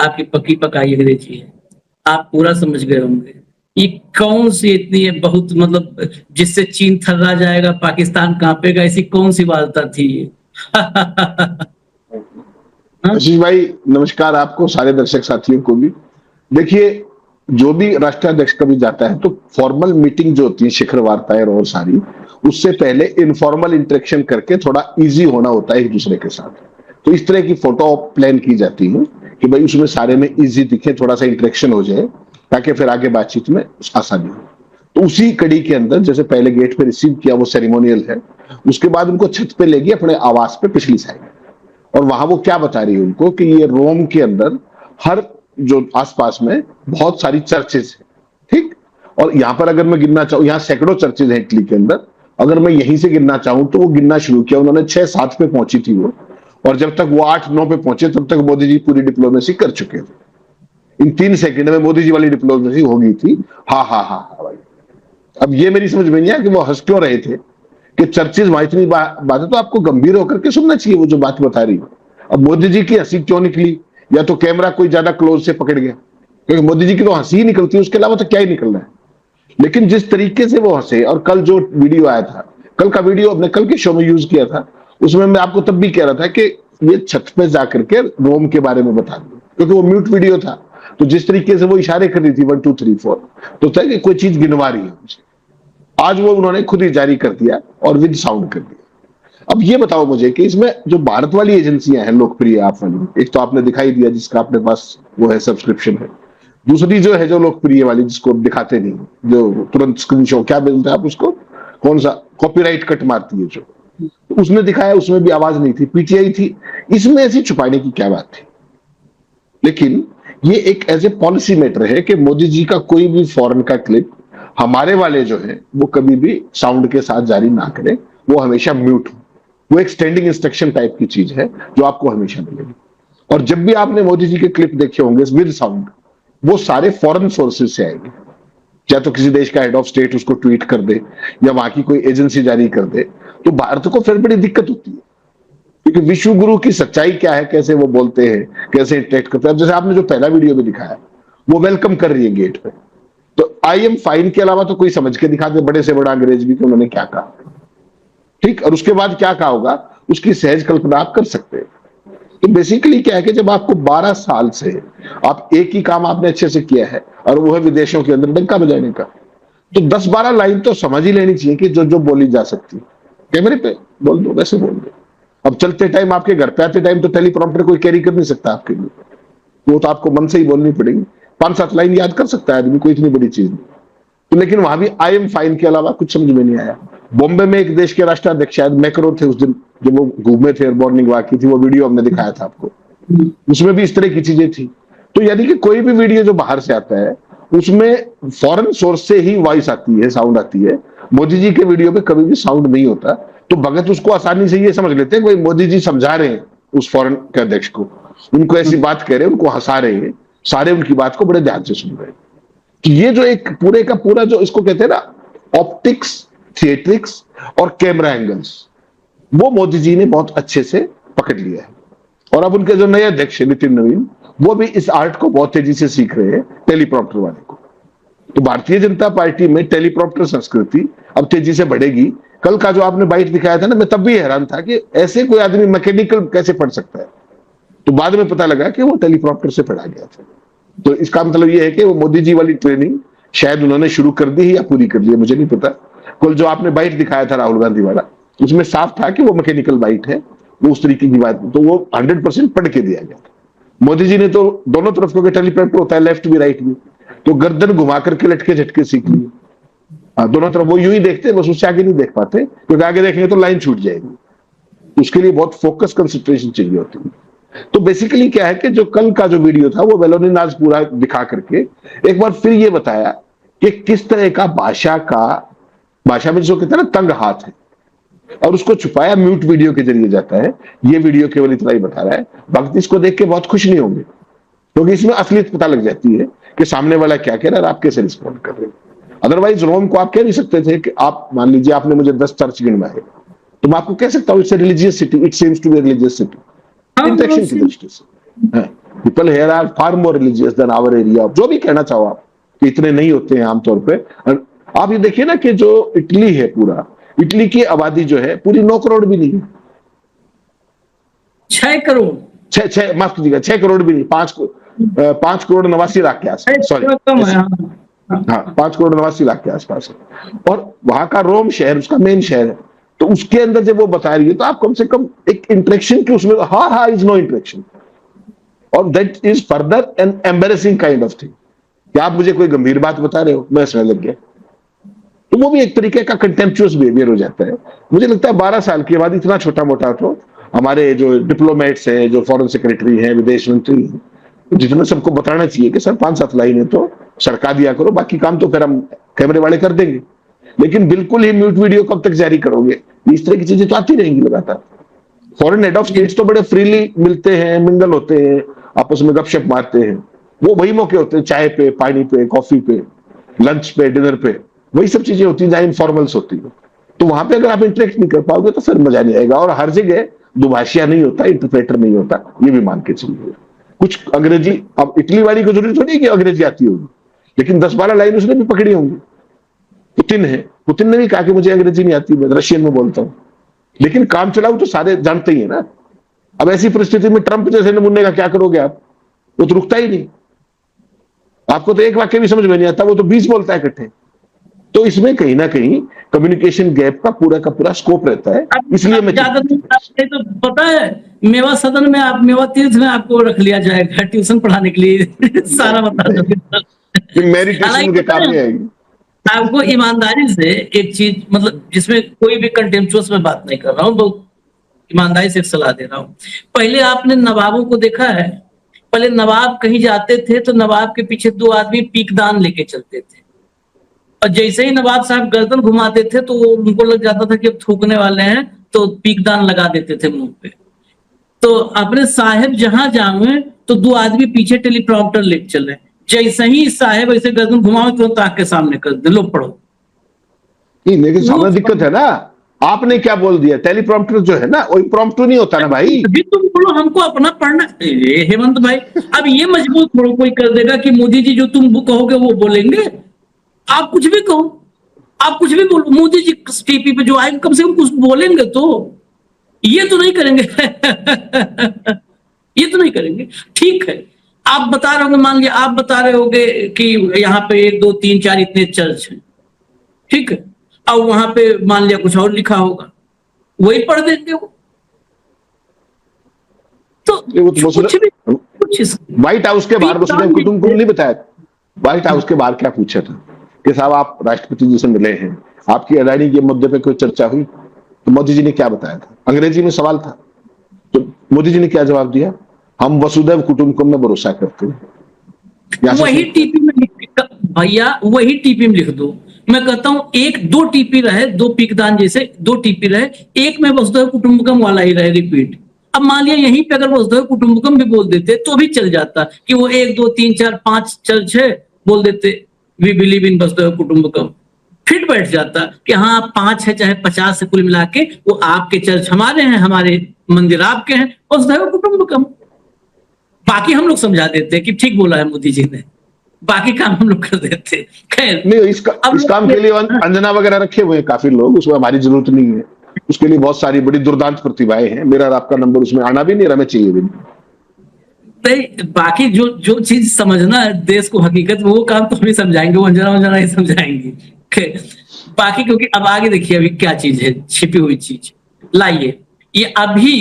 आपकी पकी पकाई अंग्रेजी है। आप पूरा समझ गए होंगे। ये कौन सी इतनी है बहुत मतलब जिससे चीन थर्रा जाएगा, पाकिस्तान कांपेगा, ऐसी कौन सी वार्ता थी ये? हाँ? आशीष भाई नमस्कार आपको, सारे दर्शक साथियों को भी। देखिए, जो भी राष्ट्राध्यक्ष कभी जाता है तो फॉर्मल मीटिंग जो होती है, शिखर वार्ताएं और सारी, उससे पहले इनफॉर्मल इंटरेक्शन करके थोड़ा इजी होना होता है एक दूसरे के साथ। तो इस तरह की फोटो प्लान की जाती है कि भाई उसमें सारे में इजी दिखे, थोड़ा सा इंटरेक्शन हो जाए, ताकि फिर आगे बातचीत में आसानी हो। तो उसी कड़ी के अंदर जैसे पहले गेट पे रिसीव किया, वो सेरेमोनियल है। उसके बाद उनको छत पे ले गए अपने आवास पे पिछली साइड, और वहां वो क्या बता रही है उनको कि ये रोम के अंदर हर जो आसपास में बहुत सारी चर्चेज है, ठीक। और यहां पर अगर मैं गिनना चाहूं, यहाँ सैकड़ों चर्चेज हैं इटली के अंदर। अगर मैं यहीं से गिनना चाहूं तो वो गिनना शुरू किया उन्होंने, 6-7 पे पहुंची थी वो। और जब तक वो 8-9 पे पहुंचे तब तक मोदी जी पूरी डिप्लोमेसी कर चुके थे। इन 3 सेकंड में मोदी जी वाली डिप्लोमेसी हो गई थी। हा हा हा भाई। अब ये मेरी समझ में नहीं आया कि वो हंस क्यों रहे थे कि चर्चेज वहां इतनी बातें तो आपको गंभीर होकर के सुनना चाहिए वो जो बात बता रही है। अब मोदी जी की हंसी क्यों निकली? या तो कैमरा कोई ज्यादा क्लोज से पकड़ गया, क्योंकि मोदी जी की तो हंसी ही निकलती है, उसके अलावा तो क्या ही निकल रहा है। लेकिन जिस तरीके से वो हंसे, और कल जो वीडियो आया था, कल का वीडियो अपने कल के शो में यूज किया था, उसमें मैं आपको तब भी कह रहा था कि ये छत पे जाकर के रोम के बारे में बता दो, क्योंकि वो म्यूट वीडियो था। तो जिस तरीके से वो इशारे कर रही थी 1 2 3 4, तो था कि कोई चीज गिनवा रही है मुझे। आज वो उन्होंने खुद ही जारी कर दिया और विद साउंड कर दिया। अब ये बताओ मुझे कि इसमें जो भारत वाली एजेंसियां हैं लोकप्रिय आप वाली, एक तो आपने दिखाई दिया जिसका अपने पास वो है सब्सक्रिप्शन है। दूसरी जो है जो लोकप्रिय वाली जिसको दिखाते नहीं, जो तुरंत स्क्रीनशॉट क्या बोलते हैं आप उसको, कौन सा कॉपीराइट कट मारती है जो, तो उसने दिखाया, उसमें भी आवाज नहीं थी, पीटीआई थी। इसमें ऐसी छुपाने की क्या बात थी? लेकिन ये एक एज ए पॉलिसी मैटर है कि मोदी जी का कोई भी फॉरेन का क्लिप हमारे वाले जो है वो कभी भी साउंड के साथ जारी ना करें, वो हमेशा म्यूट हो। वो एक स्टैंडिंग इंस्ट्रक्शन टाइप की चीज है जो आपको हमेशा मिलेगी। और जब भी आपने मोदी जी के क्लिप देखे होंगे विद साउंड, वो सारे फॉरेन सोर्सेज से आएंगे। या तो किसी देश का हेड ऑफ स्टेट उसको ट्वीट कर दे, या वहां की कोई एजेंसी जारी कर दे, तो भारत को फिर बड़ी दिक्कत होती है। क्योंकि विश्व गुरु की सच्चाई क्या है, कैसे वो बोलते हैं, कैसे इंटरेक्ट करते हैं। जैसे आपने जो पहला वीडियो में दिखाया, वो वेलकम कर रही है गेट पे, तो आई एम फाइन के अलावा तो कोई समझ के दिखा दे बड़े से बड़ा अंग्रेज भी कि उन्होंने क्या कहा, ठीक। और उसके बाद क्या कहा होगा उसकी सहज कल्पना आप कर सकते हैं। तो बेसिकली क्या है कि जब आपको 12 साल से आप एक ही काम आपने अच्छे से किया है, और वो है विदेशों के अंदर डंका बजाने का, तो 10-12 लाइन तो समझ ही लेनी चाहिए कि जो जो बोली जा सकती है। कैमरे पे बोल दो, वैसे बोल दो। अब चलते टाइम, आपके घर पे आते टाइम तो टेलीप्रॉम्प्टर कोई कैरी कर नहीं सकता आपके लिए, वो तो आपको मन से ही बोलनी पड़ेगी। 5-7 लाइन याद कर सकता है आदमी, कोई इतनी बड़ी चीज नहीं। तो लेकिन वहां भी आई एम फाइन के अलावा कुछ समझ में नहीं आया। बॉम्बे में एक देश के राष्ट्राध्यक्ष शायद मैक्रो थे उस दिन, जब वो घूमे थे, मॉर्निंग वॉक की थी, वो वीडियो हमने दिखाया था आपको, उसमें भी इस तरह की चीजें थी। तो यानी कि कोई भी वीडियो जो बाहर से आता है उसमें फॉरेन सोर्स से ही वॉइस आती है, साउंड आती है। मोदी जी के वीडियो में कभी भी साउंड नहीं होता। तो भगत उसको आसानी से ये समझ लेते हैं कि मोदी जी समझा रहे हैं उस फॉरेन के अध्यक्ष को, उनको ऐसी बात कह रहे हैं, उनको हंसा रहे हैं, सारे उनकी बात को बड़े ध्यान से सुन रहे हैं। तो ये जो एक पूरे का पूरा जो इसको कहते हैं ना ऑप्टिक्स, थिएट्रिक्स और कैमरा एंगल्स, वो मोदी जी ने बहुत अच्छे से पकड़ लिया है। और अब उनके जो नए अध्यक्ष नितिन नवीन, वो भी इस आर्ट को बहुत तेजी से सीख रहे हैं, टेलीप्रॉम्प्टर वाले को। तो भारतीय जनता पार्टी में टेलीप्रॉम्प्टर संस्कृति अब तेजी से बढ़ेगी। कल का जो आपने बाइट दिखाया था ना, मैं तब भी हैरान था कि ऐसे कोई आदमी मैकेनिकल कैसे पढ़ सकता है। तो बाद में पता लगा कि वो टेलीप्रॉम्प्टर से पढ़ा गया था। तो इसका मतलब ये है कि वो मोदी जी वाली ट्रेनिंग शायद उन्होंने शुरू कर दी है या पूरी कर दी है, मुझे नहीं पता। कल जो आपने बाइट दिखाया था राहुल गांधी वाला, उसमें साफ था कि वो मैकेनिकल बाइट है, वो उस तरीके की बात, तो वो 100% पढ़ के दिया गया था। मोदी जी ने तो दोनों तरफ को टेलीप्रॉम्प्टर होता है, लेफ्ट भी राइट भी, तो गर्दन घुमा करके लटके झटके सीख लिए। दोनों तरफ वो यूं ही देखते हैं, बस उससे आगे नहीं देख पाते, क्योंकि आगे देखेंगे तो लाइन छूट जाएगी। उसके लिए बहुत फोकस कंसंट्रेशन चाहिए होती है। तो बेसिकली क्या है कि जो कल का जो वीडियो था वो वेलोनिन आज पूरा दिखा करके एक बार फिर ये बताया कि किस तरह का भाषा में जो कहते हैं ना तंग हाथ है, और उसको छुपाया म्यूट वीडियो के जरिए जाता है। ये वीडियो केवल इतना ही बता रहा है। भक्त इसको देख के बहुत खुश नहीं होंगे, क्योंकि इसमें असलियत पता लग जाती है कि सामने वाला क्या कह रहा है और आप कैसे रिस्पॉन्ड कर रहे हैं। अदरवाइज रोम को आप कह नहीं सकते थे कि आप मान लीजिए आपने मुझे 10 चर्च गिनवाए, तो मैं आपको कह सकता हूं it's a religious city, it seems to be religious city, इंटेक्शन की दृष्टि से। People here are far more religious than our area, जो भी कहना चाहो आप, कि इतने नहीं होते हैं आमतौर पे। आप ये देखिए ना कि जो इटली है, पूरा इटली की आबादी जो है पूरी 9 करोड़ भी नहीं है। 6 करोड़, छह माफ कीजिएगा, 6 करोड़ भी नहीं, 5 करोड़ 89 लाख के आसपास, सॉरी, कम है। हाँ 5 करोड़ 89 लाख के आसपास है। और वहां का रोम शहर उसका मेन शहर है, तो उसके अंदर जब वो बता रही है तो आप कम से कम एक इंटरेक्शन की उसमें, हाँ इज नो इंटरेक्शन, और that is further an embarrassing kind of thing, कि आप मुझे कोई गंभीर बात बता रहे हो, मैं इसमें लग गया, तो वो भी एक तरीके का कंटेम्पचुअस बिहेवियर हो जाता है। मुझे लगता है 12 साल के बाद इतना छोटा मोटा, तो हमारे जो डिप्लोमेट्स हैं, जो फॉरेन सेक्रेटरी हैं, विदेश मंत्री हैं, जितना सबको बताना चाहिए कि सर 5-7 लाइनें तो सरका दिया करो, बाकी काम तो फिर हम कैमरे वाले कर देंगे। लेकिन बिल्कुल ही म्यूट वीडियो कब तक जारी करोगे? इस तरह की चीजें तो आती रहेंगी लगातार। फॉरेन हेड ऑफ स्टेट्स तो बड़े फ्रीली मिलते हैं, मिंगल होते हैं, आपस में गपशप मारते हैं, वो वही मौके होते हैं, चाय पे, पानी पे, कॉफी पे, लंच पे, डिनर पे, वही सब चीजें होती हैं जहां इनफॉर्मल्स होती है। तो वहां पे अगर आप इंटरेक्ट नहीं कर पाओगे तो फिर मजा नहीं आएगा। और हर जगह दुभाषिया नहीं होता, इंटरप्रेटर नहीं होता, ये भी मान के चलिए। कुछ अंग्रेजी, अब इटली वाली को जरूरी थोड़ी कि अंग्रेजी आती होगी, लेकिन 10-12 लाइन उसने भी पकड़ी होंगी। पुतिन है, पुतिन ने भी कहा कि मुझे अंग्रेजी नहीं आती, मैं रशियन में बोलता हूं, लेकिन काम चलाऊ तो सारे जानते ही है ना। अब ऐसी परिस्थिति में ट्रंप जैसे नमूने का क्या करोगे आप? वो तो रुकता ही नहीं, आपको तो एक वाक्य भी समझ में नहीं आता, वो तो 20 बोलता है इकट्ठे। तो इसमें कहीं ना कहीं कम्युनिकेशन गैप का पूरा स्कोप रहता है, इसलिए मैं ज्यादा तो पता है, मेवा सदन में, आप मेवा तीर्थ में आपको रख लिया जाएगा ट्यूशन पढ़ाने के लिए सारा बता दोगे। मेडिटेशन के काम में आएगी। आपको ईमानदारी से एक चीज, मतलब जिसमें कोई भी कंटेम्पचुअस में बात नहीं कर रहा हूँ, बहुत ईमानदारी से एक सलाह दे रहा हूँ। पहले आपने नवाबों को देखा है, पहले नवाब कहीं जाते थे तो नवाब के पीछे 2 आदमी पीकदान लेके चलते थे, और जैसे ही नवाब साहब गर्दन घुमाते थे तो उनको लग जाता था कि अब थूकने वाले हैं, तो पीकदान लगा देते थे मुंह पे। तो अपने साहेब जहां जावे तो 2 आदमी पीछे टेलीप्रॉम्प्टर लेके चले, जैसे ही साहेब ऐसे गर्दन घुमाओ तो आंख के सामने कर दे, लो पढ़ो। नहीं, लेकिन सामने दिक्कत है ना, आपने क्या बोल दिया, टेलीप्रॉम्प्टर जो है ना वो इम्प्रॉम्प्टू नहीं होता ना भाई। अभी तुम बोलो हमको अपना पढ़ना, हेमंत भाई अब ये मजबूत थोड़ा कोई कर देगा कि मोदी जी जो तुम कहोगे वो बोलेंगे। आप कुछ भी कहो, आप कुछ भी बोलो, मोदी जी टीपी पे जो आएंगे कम से कम कुछ बोलेंगे तो, ये तो नहीं करेंगे। ये तो नहीं करेंगे। ठीक है, आप बता रहे होंगे, मान लिया आप बता रहे होंगे कि यहाँ पे 1 2 3 4 इतने चर्च हैं, ठीक है, और वहां पे मान लिया कुछ और लिखा होगा, वही पढ़ देंगे वो। तो कुछ व्हाइट हाउस के बाहर वसुदेव कुटुंब को नहीं बताया, व्हाइट हाउस के बाहर क्या पूछा था कि साहब आप राष्ट्रपति जी से मिले हैं, आपकी अडानी के मुद्दे पे कोई चर्चा हुई? तो मोदी जी ने क्या बताया था? अंग्रेजी में सवाल था, तो मोदी जी ने क्या जवाब दिया? हम वसुदैव कुटुंबकम में भरोसा करते हैं। वही टीपी में भैया, वही टीपी में लिख दो। मैं कहता हूं 1-2 टीपी रहे, 2 पीकदान जैसे 2 टीपी रहे, एक में वसुदैव कुटुंबकम वाला ही रहे रिपीट। अब मान लिया यहीं पे अगर वसुदैव कुटुंबकम भी बोल देते तो भी चल जाता, कि वो 1 2 3 4 5 चर्च है बोल देते, वी बिलीव इन वसुदैव कुटुंबकम, फिट बैठ जाता कि हाँ 5 है चाहे 50 है, कुल मिला के वो आपके चर्च हमारे हैं, हमारे मंदिर आपके हैं, वसुदैव कुटुंबकम। बाकी हम लोग समझा देते कि ठीक बोला है मोदी जी ने, बाकी काम हम लोग कर देते। खैर नहीं, इस काम के लिए अंजना वगैरह रखे हुए हैं काफी लोग, उसमें हमारी जरूरत नहीं है, उसके लिए बहुत सारी बड़ी दुर्दांत प्रतिभाएं हैं, मेरा और आपका नंबर उसमें आना भी नहीं, हमें चाहिए भी नहीं। बाकी जो चीज समझना है देश को हकीकत, वो काम तो हम ही समझाएंगे, वो अंजना ही समझाएंगी। बाकी क्योंकि अब आगे देखिए अभी क्या चीज है, छिपी हुई चीज लाइए। ये अभी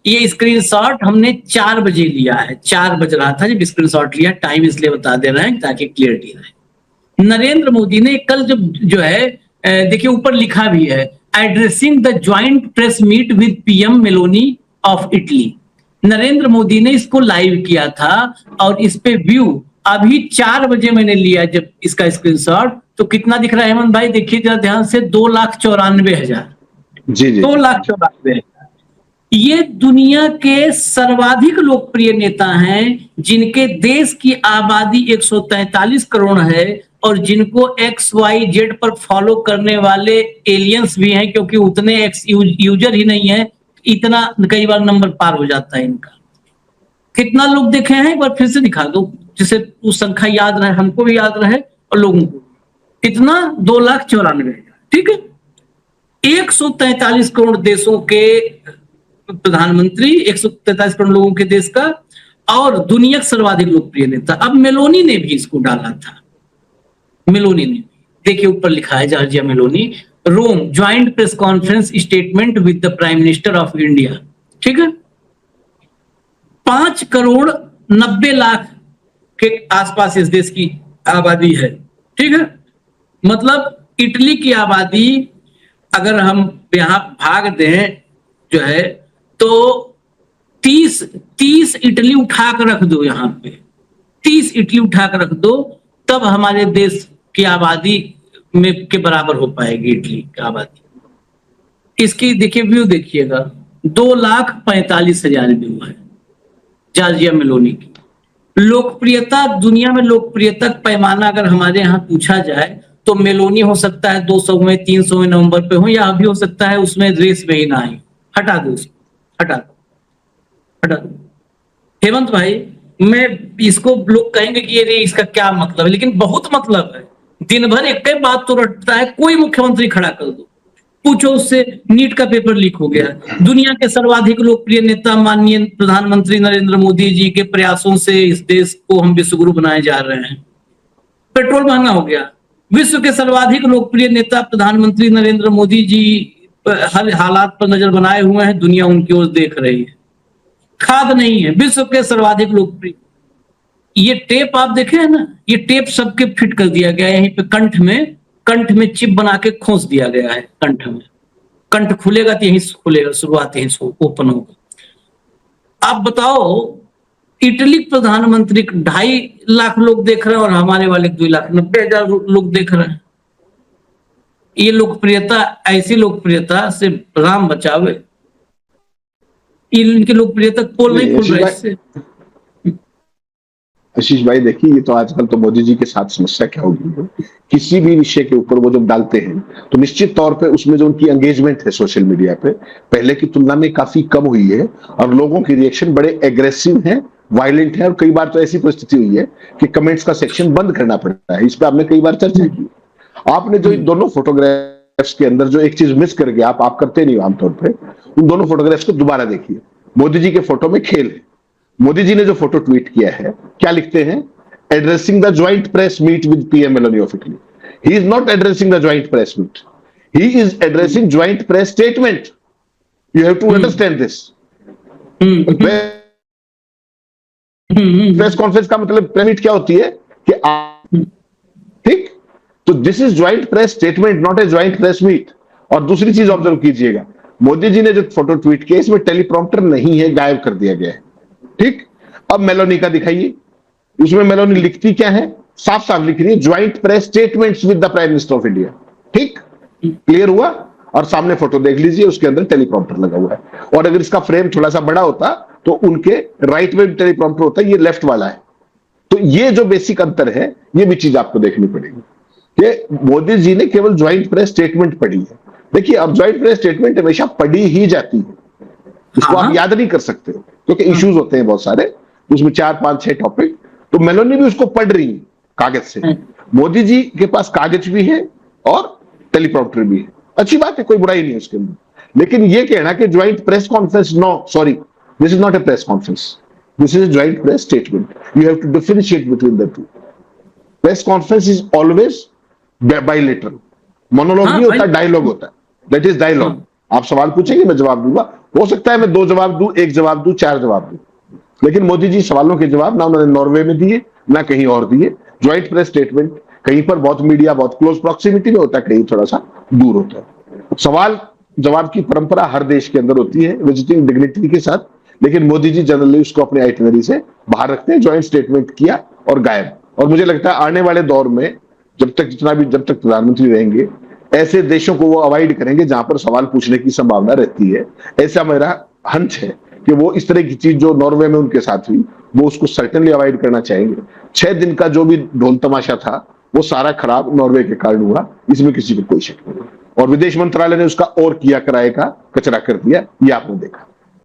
ये स्क्रीनशॉट हमने 4 बजे लिया है, 4 बज रहा था जब स्क्रीनशॉट लिया, टाइम इसलिए बता दे रहे हैं ताकि क्लियरिटी रहे। नरेंद्र मोदी ने कल जो है, देखिए ऊपर लिखा भी है, addressing the joint press meet with PM Meloni of Italy. Narendra Modi ने इसको लाइव किया था और इस पे व्यू अभी 4 बजे मैंने लिया जब इसका स्क्रीनशॉट, तो कितना दिख रहा है हेमंत भाई? देखिए जरा ध्यान से, 2,94,000। जी 2,94,000। ये दुनिया के सर्वाधिक लोकप्रिय नेता हैं, जिनके देश की आबादी 143 करोड़ है और जिनको XYZ पर फॉलो करने वाले एलियंस भी हैं, क्योंकि उतने यूजर ही नहीं है, इतना कई बार नंबर पार हो जाता है इनका। कितना लोग देखे हैं, एक बार फिर से दिखा दो, जिसे वो संख्या याद रहे, हमको भी याद रहे और लोगों को। कितना? 2,94,000। ठीक है, 143 करोड़ देशों के प्रधानमंत्री, 143 करोड़ लोगों के देश का, और दुनिया का सर्वाधिक लोकप्रिय नेता। अब मेलोनी ने भी इसको डाला था, मेलोनी ने, देखिए ऊपर लिखा है Giorgia Meloni, Rome joint press conference statement with the prime minister of India. ठीक है, 5,90,00,000 के आसपास इस देश की आबादी है। ठीक है, मतलब इटली की आबादी अगर हम यहां भाग दें जो है, तो 30 इटली उठा कर रख दो, यहां पे 30 इटली उठा कर रख दो, तब हमारे देश की आबादी में के बराबर हो पाएगी इटली की आबादी। इसकी देखिए व्यू, देखिएगा 2,45,000 व्यू है जॉर्जिया मेलोनी की। लोकप्रियता, दुनिया में लोकप्रियता पैमाना अगर हमारे यहाँ पूछा जाए तो मेलोनी हो सकता है 200 में, 300 नंबर पे हो, या अभी हो सकता है उसमें रेस में ही ना आई। हटा दो उसको, हटा दो, हटा दो। हेमंत भाई, मैं इसको लोग कहेंगे कि ये इसका क्या मतलब है, लेकिन बहुत मतलब है। दिन भर एक ही बात तो रटता है, कोई मुख्यमंत्री खड़ा कर दो, पूछो उससे नीट का पेपर लीक हो गया। दुनिया के सर्वाधिक लोकप्रिय नेता माननीय प्रधानमंत्री नरेंद्र मोदी जी के प्रयासों से इस देश को हम विश्व गुरु बनाए जा रहे हैं। पेट्रोल महंगा हो गया। विश्व के सर्वाधिक लोकप्रिय नेता प्रधानमंत्री नरेंद्र मोदी जी हर हालात पर नजर बनाए हुए हैं, दुनिया उनकी ओर देख रही है। खाद नहीं है, विश्व के सर्वाधिक लोकप्रिय। ये टेप आप देखे है ना, ये टेप सबके फिट कर दिया गया है यहीं पे कंठ में चिप बना के खोस दिया गया है कंठ में। कंठ खुलेगा तो यहीं खुलेगा, शुरुआत यहीं से ओपन होगा। आप बताओ, इटली प्रधानमंत्री 2.5 लाख लोग देख रहे हैं और हमारे वाले 2,90,000 लोग देख रहे हैं। ये लोकप्रियता, ऐसी लोकप्रियता से राम बचावे। इनकी लोकप्रियता पोल नहीं खुल रहा है इससे। आशीष भाई देखिए, ये तो आजकल तो मोदी जी के साथ समस्या क्या होगी है, किसी भी विषय के ऊपर वो जब डालते हैं तो निश्चित तौर पे उसमें जो उनकी एंगेजमेंट है सोशल मीडिया पे पहले की तुलना में काफी कम हुई है, और लोगों की रिएक्शन बड़े एग्रेसिव है, वायलेंट है, और कई बार तो ऐसी परिस्थिति हुई है कि कमेंट्स का सेक्शन बंद करना पड़ता है। इस पर आपने कई बार चर्चा की। आपने जो इन दोनों फोटोग्राफ्स के अंदर जो एक चीज मिस कर गया, आप करते नहीं हो आमतौर पर, उन दोनों फोटोग्राफ्स को दोबारा देखिए। मोदी जी के फोटो में खेल है। मोदी जी ने जो फोटो ट्वीट किया है, क्या लिखते हैं? Addressing the joint press meet with PM Meloni of Italy. He is not addressing the joint press meet, he is addressing joint press statement. You have to understand this. Press conference का मतलब press meet क्या होती है कि ठीक, तो this is joint press statement, not a joint press meet. और दूसरी चीज ऑब्जर्व कीजिएगा, मोदी जी ने जो फोटो ट्वीट किया इसमें टेलीप्रॉम्प्टर नहीं है, गायब कर दिया गया है। ठीक, अब मेलोनी का दिखाइए, उसमें मेलोनी लिखती क्या है? साफ साफ लिख रही है joint press statements with the prime minister of India. ठीक, क्लियर हुआ? और सामने फोटो देख लीजिए, उसके अंदर टेलीप्रॉम्प्टर लगा हुआ है। और अगर इसका फ्रेम थोड़ा सा बड़ा होता तो उनके राइट में टेलीप्रॉम्प्टर होता है, ये लेफ्ट वाला है। तो ये जो बेसिक अंतर है, ये भी चीज आपको देखनी पड़ेगी कि मोदी जी ने केवल ज्वाइंट प्रेस स्टेटमेंट पढ़ी है। देखिए, अब ज्वाइंट प्रेस स्टेटमेंट हमेशा पढ़ी ही जाती है, इसको आप याद नहीं कर सकते क्योंकि इश्यूज होते हैं बहुत सारे, उसमें 4, 5, 6 टॉपिक। तो मेलोनी भी उसको पढ़ रही है कागज से। मोदी जी के पास कागज भी है और टेलीप्रॉम्प्टर भी है, अच्छी बात है, कोई बुराई नहीं है उसके अंदर। लेकिन ये कहना कि joint press conference, no sorry, this is not a press conference, this is a joint press statement. You have to differentiate between the two. Press conference is always bilateral, monologue नहीं होता, डायलॉग होता है, that is dialogue. आप सवाल पूछेंगे, मैं जवाब दूंगा, हो सकता है मैं 2 जवाब दूं, 1 जवाब दूं, 4 जवाब दूं, लेकिन मोदी जी सवालों के जवाब ना उन्होंने नॉर्वे में दिए ना कहीं और दिए। ज्वाइंट प्रेस स्टेटमेंट कहीं पर बहुत मीडिया बहुत क्लोज प्रॉक्सिमिटी में होता है, कहीं थोड़ा सा दूर होता है। सवाल जवाब की परंपरा हर देश के अंदर होती है विजिटिंग डिग्निटरी के साथ, लेकिन मोदी जी जनरली उसको अपने आइटिनरी से बाहर रखते हैं। ज्वाइंट स्टेटमेंट किया और गायब। और मुझे लगता है आने वाले दौर में जब तक प्रधानमंत्री रहेंगे, ऐसे देशों को वो अवॉइड करेंगे जहां पर सवाल पूछने की संभावना रहती है। ऐसा मेरा हंच है कि वो इस तरह की चीज जो नॉर्वे में उनके साथ हुई, वो उसको सर्टेनली अवॉइड करना चाहेंगे। 6 दिन का जो भी ढोल तमाशा था वो सारा खराब नॉर्वे के कारण हुआ, इसमें किसी को कोई शक नहीं। और विदेश मंत्रालय ने उसका और किया कराए का कचरा कर दिया, ये आपने देखा।